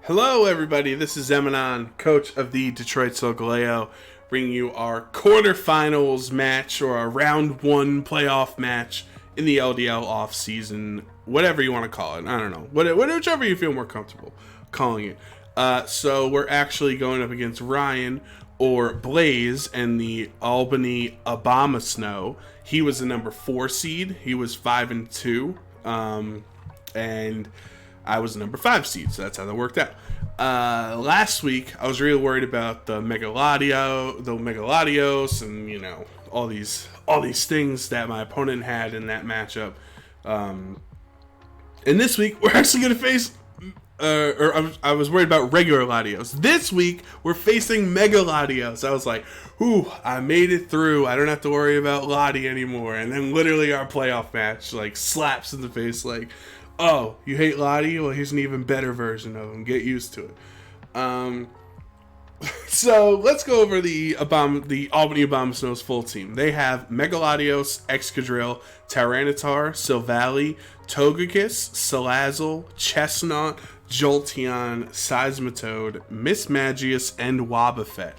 Hello, everybody. This is Emanon, coach of the Detroit Solgaleo, bringing you our quarterfinals match or our round one playoff match in the LDL offseason, whatever you want to call it. I don't know. Whichever you feel more comfortable calling it. So we're actually going up against Ryan or Blaze and the Albany Abomasnow. He was the number 4 seed. He was 5-2. And I was the number 5 seed, so that's how that worked out. Last week, I was really worried about the Latios, and all these things that my opponent had in that matchup. And this week, we're actually going to face. I was worried about regular Latios. This week, we're facing Mega Latios. I was like, "Ooh, I made it through. I don't have to worry about Lati anymore." And then literally our playoff match slaps in the face like, "Oh, you hate Lottie? Well, here's an even better version of him. Get used to it." So let's go over the Albany Abomasnow's full team. They have Megaladios, Excadrill, Tyranitar, Silvally, Togekiss, Salazzle, Chestnut, Jolteon, Seismitoad, Mismagius, and Wobbuffet.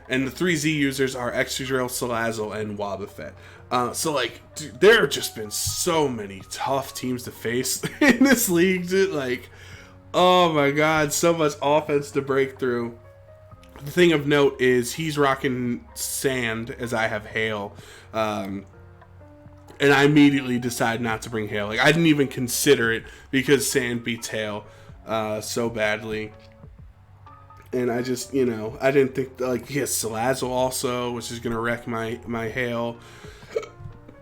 And the 3Z users are Excadrill, Salazzle, and Wobbuffet. Dude, there have just been so many tough teams to face in this league, dude. Oh my god, so much offense to break through. The thing of note is he's rocking Sand as I have Hail. And I immediately decided not to bring Hail. I didn't even consider it because Sand beats Hail so badly. And I just, I didn't think, he has Salazzle also, which is going to wreck my Hail.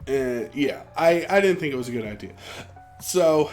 And yeah, I didn't think it was a good idea. So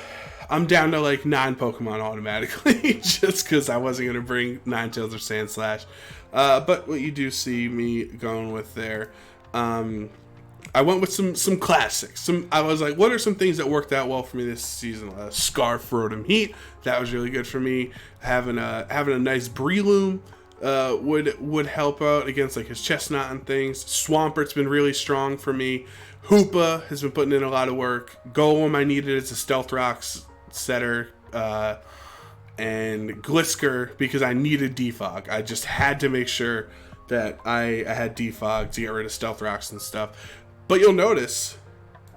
I'm down to 9 Pokemon automatically just because I wasn't going to bring Ninetales or Sandslash. But what you do see me going with there, I went with some classics. I was like, what are some things that worked out well for me this season? Scarf Rotom Heat, that was really good for me. Having a nice Breloom would help out against his Chestnut and things. Swampert's been really strong for me. Hoopa has been putting in a lot of work. Golem I needed as a Stealth Rocks setter. And Glisker because I needed Defog. I just had to make sure that I had Defog to get rid of Stealth Rocks and stuff. But you'll notice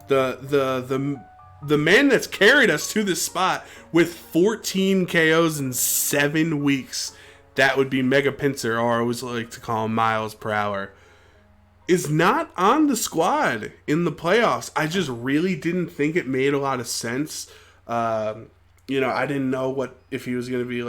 the man that's carried us to this spot with 14 KOs in 7 weeks, that would be Mega Pinsir, or I always like to call him miles per hour, is not on the squad in the playoffs. I just really didn't think it made a lot of sense. I didn't know if he was going to be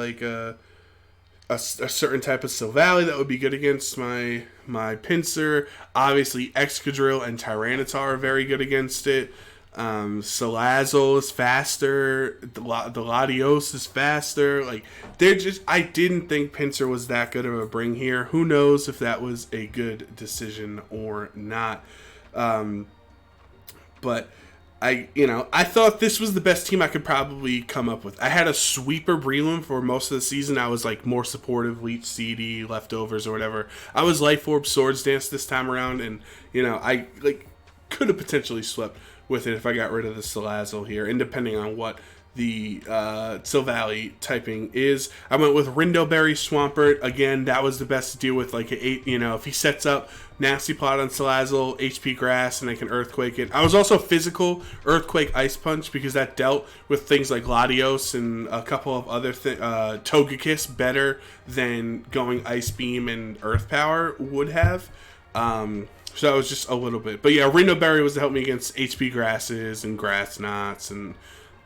a certain type of Silvally that would be good against my Pinsir. Obviously, Excadrill and Tyranitar are very good against it. Salazzle is faster. The Latios is faster. I didn't think Pinsir was that good of a bring here. Who knows if that was a good decision or not. But I thought this was the best team I could probably come up with. I had a sweeper Breloom for most of the season. I was more supportive, Leech CD, leftovers, or whatever. I was Life Orb Swords Dance this time around, and I could have potentially swept with it if I got rid of the Salazzle here, and depending on what the Silvally typing is. I went with Rindoberry Swampert. Again, that was the best to deal with, if he sets up Nasty Plot on Salazzle, HP Grass, and I can Earthquake it. I was also physical Earthquake Ice Punch because that dealt with things like Latios and a couple of other Togekiss better than going Ice Beam and Earth Power would have. So that was just a little bit. But yeah, Rindoberry was to help me against HP Grasses and Grass Knots and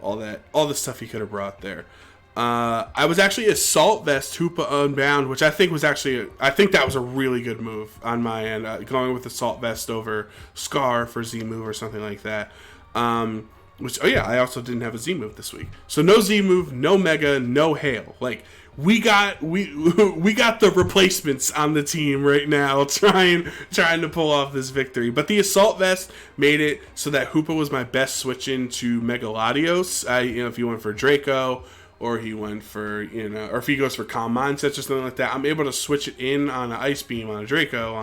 all the stuff he could have brought there. I was actually Assault Vest Hoopa Unbound, which I think that was a really good move on my end, going with Assault Vest over Scar for Z move or something like that. I also didn't have a Z move this week, so no Z move, no Mega, no Hail. We got the replacements on the team right now, trying to pull off this victory. But the Assault Vest made it so that Hoopa was my best switch into Megaladios. If you went for Draco, or he went for or if he goes for Calm Mindsets or something like that, I'm able to switch it in on an Ice Beam, on a Draco,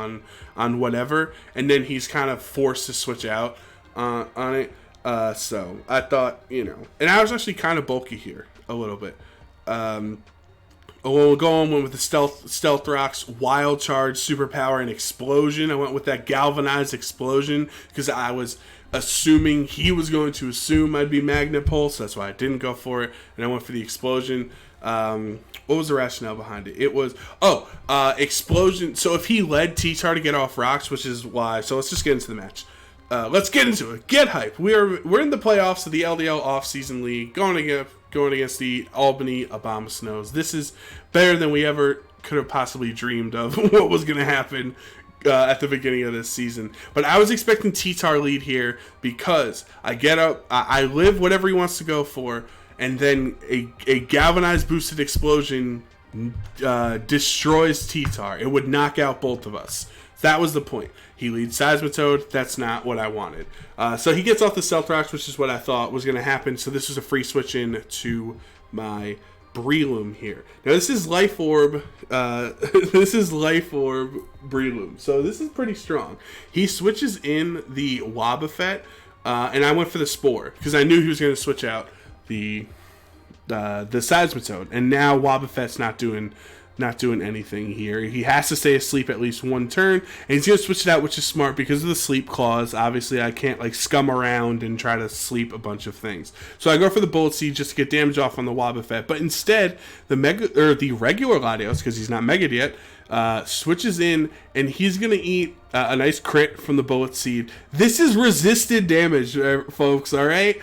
on whatever, and then he's kind of forced to switch out on it. So I thought, and I was actually kind of bulky here a little bit. went with the stealth rocks, wild charge, superpower, and explosion. I went with that galvanized explosion because I was assuming he was going to assume I'd be Magnet Pulse. That's why I didn't go for it, and I went for the explosion. What was the rationale behind it? It was explosion. So if he led T-Tar to get off rocks, which is why. So let's just get into the match. Let's get into it. Get hype. We're in the playoffs of the LDL Offseason League, going against the Albany Abomasnows. This is better than we ever could have possibly dreamed of what was going to happen at the beginning of this season. But I was expecting T-Tar lead here because I get up, I live whatever he wants to go for, and then a galvanized boosted explosion destroys T-Tar. It would knock out both of us. That was the point. He leads Seismitoad. That's not what I wanted. So he gets off the Stealth Rocks, which is what I thought was going to happen. So this was a free switch in to my Breloom here. Now this is Life Orb. This is Life Orb Breloom. So this is pretty strong. He switches in the Wobbuffet, and I went for the Spore because I knew he was going to switch out the Seismitoad, and now Wobbuffet's not doing anything here. He has to stay asleep at least one turn, and he's going to switch it out, which is smart because of the sleep clause. Obviously, I can't like scum around and try to sleep a bunch of things. So I go for the Bullet Seed just to get damage off on the Wobbuffet, but instead, the regular Latios, because he's not Mega'd yet, switches in, and he's going to eat a nice crit from the Bullet Seed. This is resisted damage, folks, alright?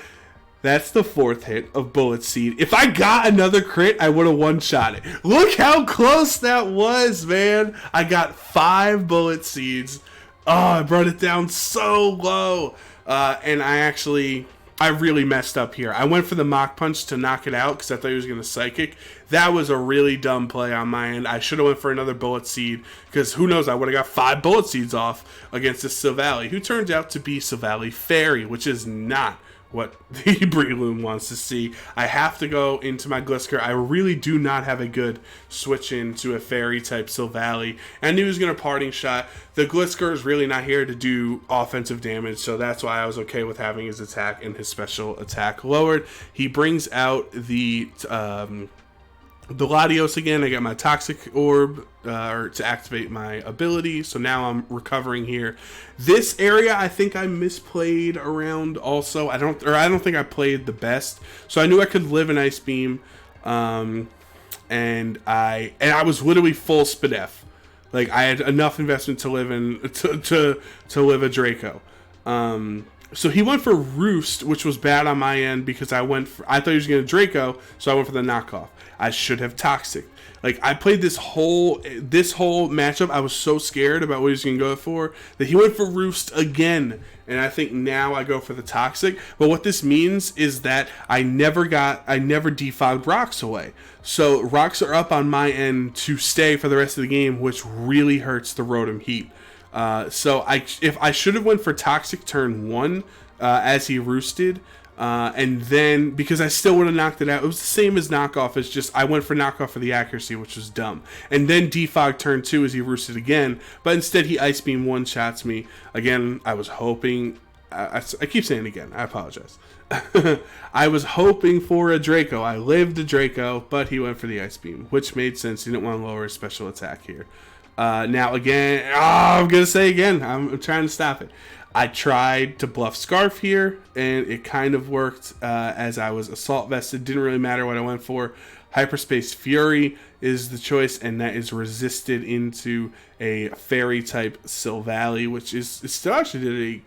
That's the fourth hit of Bullet Seed. If I got another crit, I would have one-shot it. Look how close that was, man. I got 5 Bullet Seeds. Oh, I brought it down so low. And I really messed up here. I went for the Mach Punch to knock it out because I thought he was going to Psychic. That was a really dumb play on my end. I should have went for another Bullet Seed because who knows, I would have got 5 Bullet Seeds off against this Silvally, who turns out to be Silvally Fairy, which is not what the Breloom wants to see. I have to go into my Glisker. I really do not have a good switch into a fairy type Silvally. I knew he was going to Parting Shot. The Glisker is really not here to do offensive damage, so that's why I was okay with having his attack and his special attack lowered. He brings out the Latios again. I got my Toxic Orb to activate my ability, so now I'm recovering here. This area I think I misplayed around also. I don't think I played the best, so I knew I could live an Ice Beam, and I was literally full Spadef. Like I had enough investment to live to live a Draco. So he went for Roost, which was bad on my end because I thought he was going to Draco, so I went for the knockoff. I should have Toxic. Like I played this whole matchup. I was so scared about what he was going to go for that he went for Roost again, and I think now I go for the Toxic. But what this means is that I never defogged rocks away. So rocks are up on my end to stay for the rest of the game, which really hurts the Rotom Heat. So if I should have went for Toxic turn 1 as he roosted, and then because I still would have knocked it out. It was the same as knockoff. It's just I went for knockoff for the accuracy, which was dumb. And then defog turn 2 as he roosted again, but instead he Ice Beam one-shots me again. I was hoping. I keep saying it again. I apologize. I was hoping for a Draco. I lived a Draco, but he went for the Ice Beam, which made sense. He didn't want to lower his special attack here. Now again, I'm gonna say again, I'm trying to stop it. I tried to bluff Scarf here, and it kind of worked as I was Assault Vested. Didn't really matter what I went for. Hyperspace Fury is the choice, and that is resisted into a Fairy type Silvally, which is it still actually did a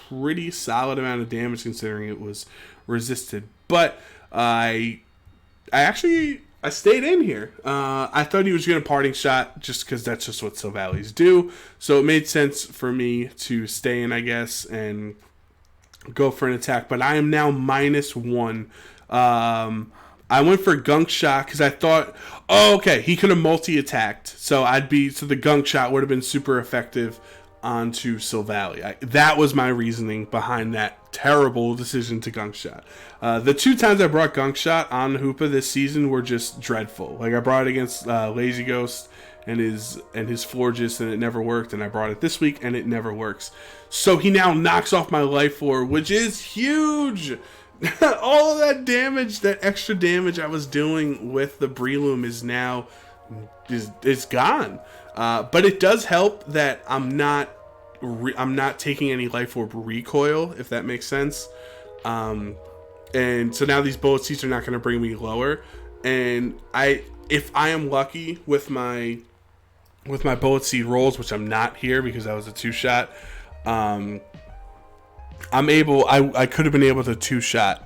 pretty solid amount of damage considering it was resisted. But I stayed in here. I thought he was going to Parting Shot just because that's just what Silvallies do. So it made sense for me to stay in, I guess, and go for an attack. But I am now -1. I went for Gunk Shot because I thought, oh, okay, he could have multi-attacked. So the Gunk Shot would have been super effective onto Silvally. That was my reasoning behind that terrible decision to Gunk Shot. The 2 times I brought Gunk Shot on Hoopa this season were just dreadful. Like I brought it against Lazy Ghost and his Florges, and it never worked. And I brought it this week, and it never works. So he now knocks off my Life Orb, which is huge. All of that damage, that extra damage I was doing with the Breloom is now is gone. But it does help that I'm not taking any Life Orb recoil, if that makes sense. And so now these bullet seeds are not going to bring me lower. And if I am lucky with my bullet seed rolls, which I'm not here because that was a 2-shot, I could have been able to 2-shot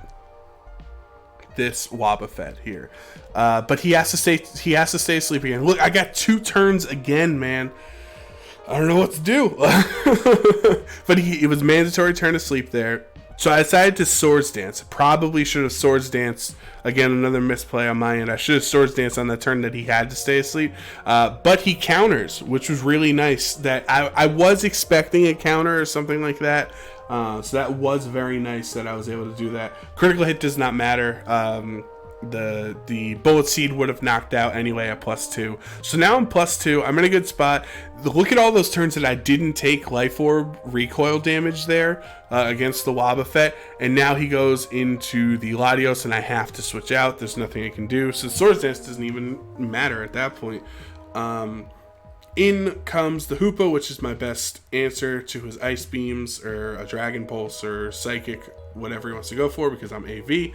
this Wobbuffet here. But he has to stay asleep again. Look, I got 2 turns again, man. I don't know what to do. But it was mandatory turn to sleep there. So I decided to Swords Dance. Probably should have Swords Dance. Again, another misplay on my end. I should have Swords Dance on the turn that he had to stay asleep. But he counters, which was really nice. That I was expecting a counter or something like that. So that was very nice that I was able to do that. Critical hit does not matter. The bullet seed would have knocked out anyway at +2. So now I'm +2. I'm in a good spot. Look at all those turns that I didn't take Life Orb recoil damage there against the Wobbuffet, and now he goes into the Latios and I have to switch out. There's nothing I can do, so Swords Dance doesn't even matter at that point. In comes the Hoopa, which is my best answer to his Ice Beams or a Dragon Pulse or Psychic, whatever he wants to go for, because I'm AV.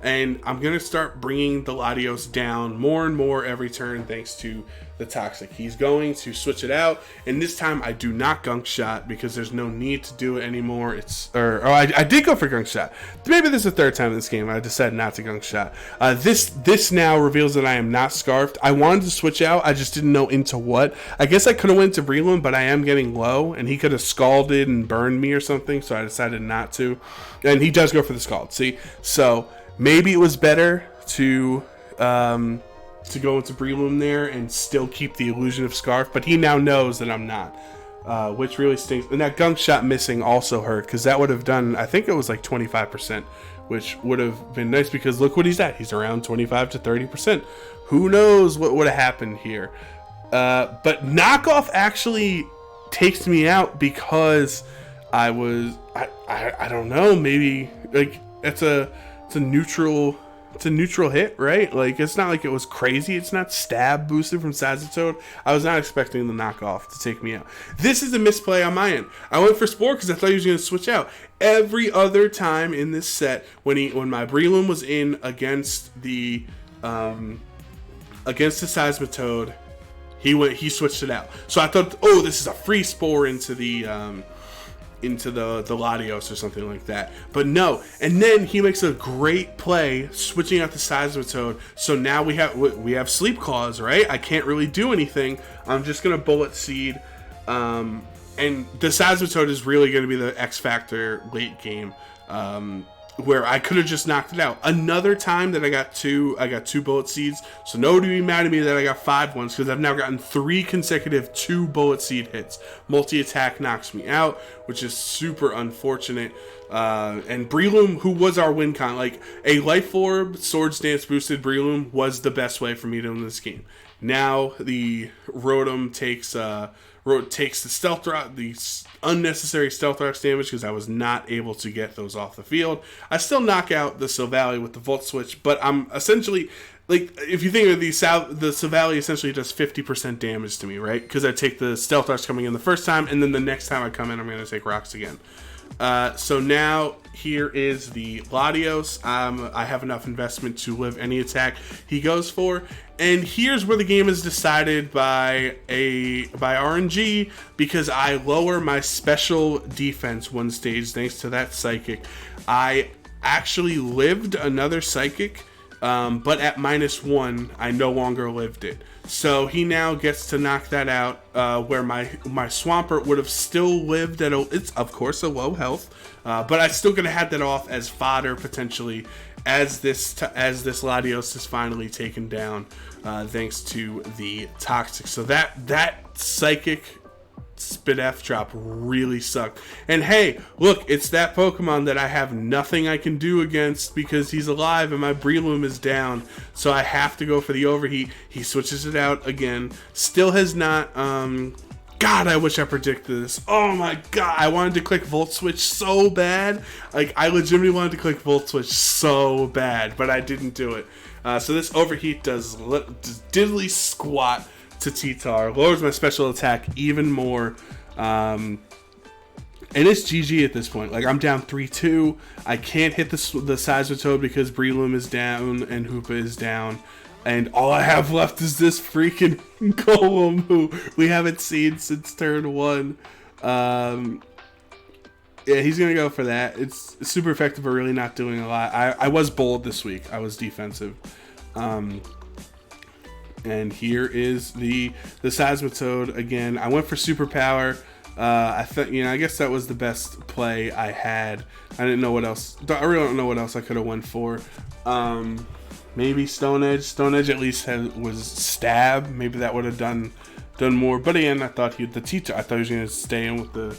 And I'm going to start bringing the Latios down more and more every turn thanks to the Toxic. He's going to switch it out, and this time I do not Gunk Shot because there's no need to do it anymore. I did go for Gunk Shot. Maybe this is the 3rd time in this game I decided not to Gunk Shot. This now reveals that I am not Scarfed. I wanted to switch out, I just didn't know into what. I guess I could have went to Breloom, but I am getting low, and he could have Scalded and burned me or something, so I decided not to. And he does go for the Scald, see? So maybe it was better to go into Breloom there and still keep the illusion of Scarf, but he now knows that I'm not, which really stinks. And that Gunk Shot missing also hurt, because that would have done, I think it was like 25%, which would have been nice, because look what he's at. He's around 25 to 30%. Who knows what would have happened here? But Knockoff actually takes me out because I don't know, maybe like it's a neutral hit, right? Like, it's not like it was crazy. It's not stab boosted from Sazatoad. I was not expecting the Knockoff to take me out. This is a misplay on my end. I went for Spore because I thought he was going to switch out. Every other time in this set, when my Breloom was in against the Seismitoad, he switched it out. So I thought, oh, this is a free Spore into the Latios or something like that. But no. And then he makes a great play switching out the Seismitoad. So now we have Sleep Claws, right? I can't really do anything. I'm just going to Bullet Seed. And the Seismitoad is really going to be the X factor late game. Where I could have just knocked it out. Another time that I got two bullet seeds. So nobody be mad at me that I got 5 ones, because I've now gotten 3 consecutive 2 bullet seed hits. Multi-attack knocks me out, which is super unfortunate. And Breloom, who was our win con, like a Life Orb Swords Dance boosted Breloom was the best way for me to win this game. Now the Rotom takes the Stealth Rock, the unnecessary Stealth Rocks damage, because I was not able to get those off the field. I still knock out the Solgaleo with the Volt Switch, but I'm essentially, like, if you think of the Solgaleo essentially does 50% damage to me, right? Because I take the Stealth Rocks coming in the first time, and then the next time I come in, I'm going to take Rocks again. So now here is the Latios. I have enough investment to live any attack he goes for. And here's where the game is decided by RNG, because I lower my special defense 1 stage thanks to that Psychic. I actually lived another Psychic, but at -1, I no longer lived it. So he now gets to knock that out, where my Swampert would have still lived at it's of course a low health, but I still gonna have that off as fodder potentially, as this Latios is finally taken down, thanks to the Toxic. So that Psychic Spit F drop really sucked. And hey, look, it's that Pokemon that I have nothing I can do against because he's alive and my Breloom is down. So I have to go for the Overheat. He switches it out again. Still has not God, I wish I predicted this. Oh my God, I wanted to click Volt Switch so bad. Like, I legitimately wanted to click Volt Switch so bad, but I didn't do it. So this Overheat does diddly squat to T-Tar, lowers my special attack even more. And it's GG at this point. Like, I'm down 3-2. I can't hit the Seismitoad because Breloom is down and Hoopa is down. And all I have left is this freaking Golem who we haven't seen since turn 1. Yeah, he's going to go for that. It's super effective, but really not doing a lot. I was bold this week. I was defensive. And here is the Seismitoad again. I went for Superpower. I thought, I guess that was the best play I had. I didn't know what else. I really don't know what else I could have went for. Maybe Stone Edge. Stone Edge at least was Stab. Maybe that would have done more. But again, I thought he was going to stay in with the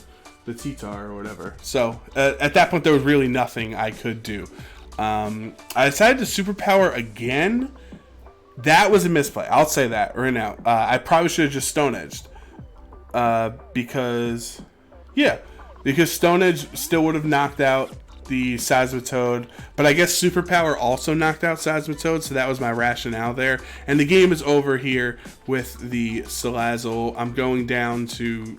T-Tar or whatever. So at that point, there was really nothing I could do. I decided to Superpower again. That was a misplay. I'll say that right now. I probably should have just Stone Edged. Because Stone Edge still would have knocked out the Seismitoad, but I guess Superpower also knocked out Seismitoad, so that was my rationale there. And the game is over here with the Salazzle. I'm going down to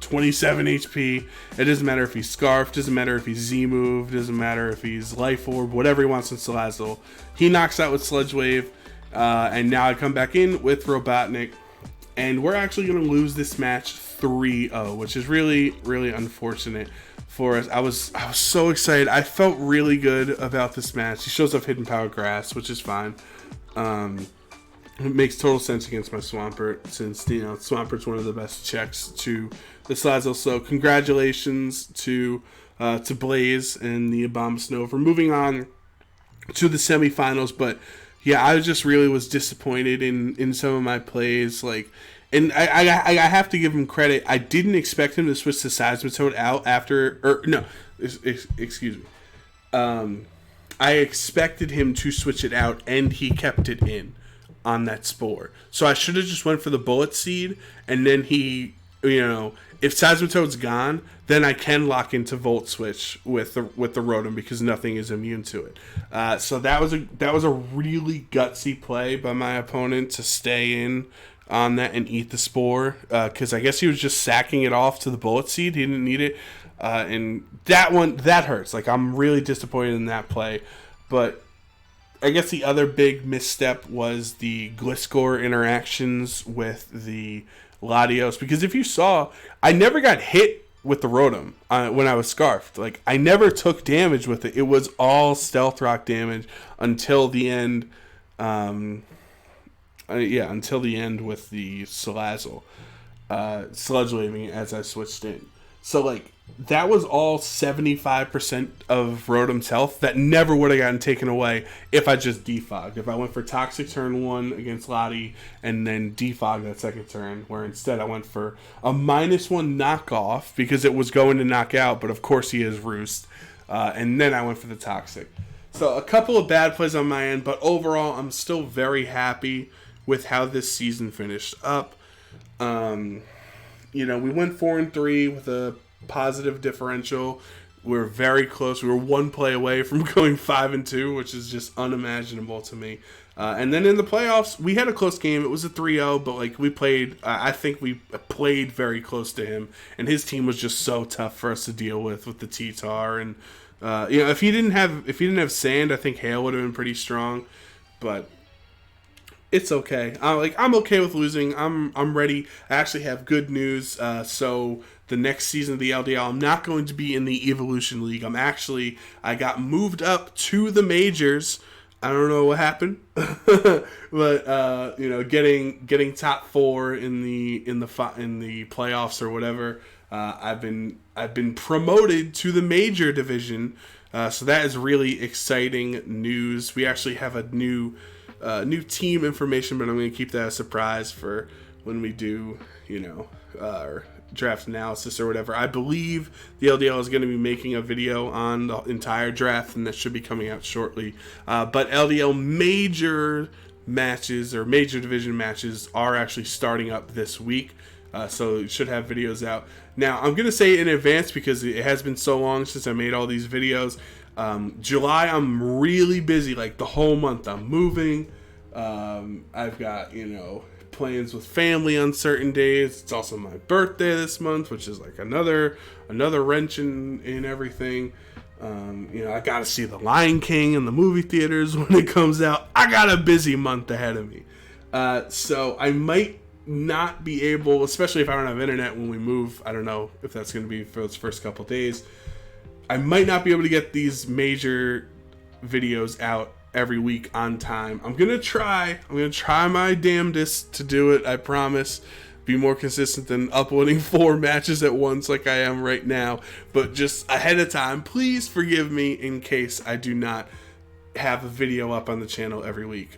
27 HP. It doesn't matter if he's Scarfed, doesn't matter if he's Z-Move, doesn't matter if he's Life Orb, whatever he wants in Salazzle. He knocks out with Sludge Wave, and now I come back in with Robotnik. And we're actually going to lose this match 3-0, which is really, really unfortunate for us. I was so excited. I felt really good about this match. He shows off Hidden Power Grass, which is fine. It makes total sense against my Swampert, since Swampert's one of the best checks to the Salazzle. So congratulations to Blaze and the Abomasnow for moving on to the semifinals. But yeah, I just really was disappointed in some of my plays. And I have to give him credit. I didn't expect him to switch the Seismitoad out excuse me. I expected him to switch it out, and he kept it in on that Spore. So I should have just went for the Bullet Seed, and then he, if Seismitoad's gone, then I can lock into Volt Switch with the Rotom because nothing is immune to it. So that was a really gutsy play by my opponent to stay in on that and eat the Spore, because I guess he was just sacking it off to the Bullet Seed. He didn't need it, and that hurts. Like, I'm really disappointed in that play. But I guess the other big misstep was the Gliscor interactions with the Latios, because if you saw, I never got hit with the Rotom when I was Scarfed. Like, I never took damage with it. It was all Stealth Rock damage until the end. Until the end with the Salazzle, Sludge Waving as I switched in. So, that was all 75% of Rotom's health that never would have gotten taken away if I just defogged. If I went for Toxic turn 1 against Lottie and then defogged that second turn, where instead I went for a -1 knockoff because it was going to knock out, but of course he is Roost, and then I went for the Toxic. So a couple of bad plays on my end, but overall I'm still very happy with how this season finished up. We went 4-3 with a positive differential. We're very close. We were one play away from going 5-2, which is just unimaginable to me. And then in the playoffs, we had a close game. It was a 3-0, but we played. I think we played very close to him, and his team was just so tough for us to deal with the T-Tar. And if he didn't have Sand, I think Hail would have been pretty strong. But it's okay. I'm okay with losing. I'm ready. I actually have good news. So the next season of the LDL, I'm not going to be in the Evolution League. I got moved up to the majors. I don't know what happened, but getting top 4 in the playoffs or whatever. I've been promoted to the major division. So that is really exciting news. We actually have a new team information, but I'm going to keep that a surprise for when we do, our draft analysis or whatever. I believe the LDL is going to be making a video on the entire draft, and that should be coming out shortly. But LDL major matches or major division matches are actually starting up this week. So you should have videos out. Now, I'm going to say in advance because it has been so long since I made all these videos. July, I'm really busy, like the whole month. I'm moving. I've got, plans with family on certain days. It's also my birthday this month, which is like another wrench in everything. I got to see The Lion King in the movie theaters when it comes out. I got a busy month ahead of me. So I might not be able, especially if I don't have internet when we move. I don't know if that's going to be for those first couple days. I might not be able to get these major videos out every week on time. I'm going to try my damnedest to do it. I promise. Be more consistent than uploading 4 matches at once like I am right now. But just ahead of time, please forgive me in case I do not have a video up on the channel every week.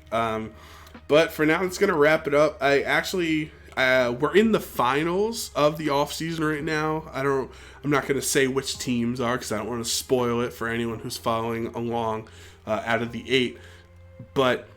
But for now, it's going to wrap it up. We're in the finals of the off-season right now. I'm not going to say which teams are because I don't want to spoil it for anyone who's following along out of the 8. But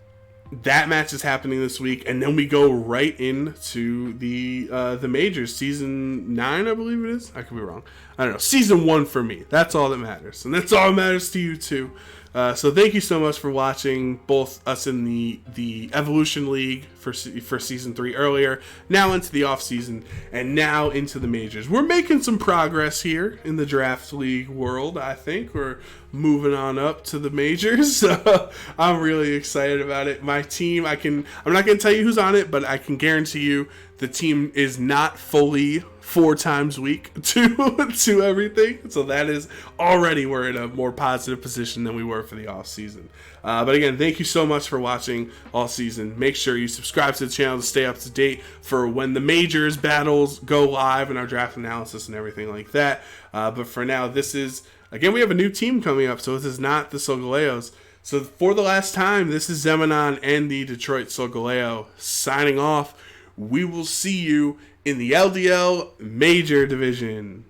that match is happening this week, and then we go right into the majors. Season 9, I believe it is. I could be wrong. I don't know. Season 1 for me. That's all that matters, and that's all that matters to you too. So thank you so much for watching both us in the Evolution League for Season 3 earlier, now into the off-season, and now into the majors. We're making some progress here in the Draft League world, I think. We're moving on up to the majors, so I'm really excited about it. My team, I'm not going to tell you who's on it, but I can guarantee you the team is not fully 4 times week to everything. So that is already, we're in a more positive position than we were for the off season. But again, thank you so much for watching all season. Make sure you subscribe to the channel to stay up to date for when the majors battles go live and our draft analysis and everything like that. But for now, again, we have a new team coming up. So this is not the Solgaleos. So for the last time, this is Zemanon and the Detroit Solgaleo signing off. We will see you in the LDL Major Division.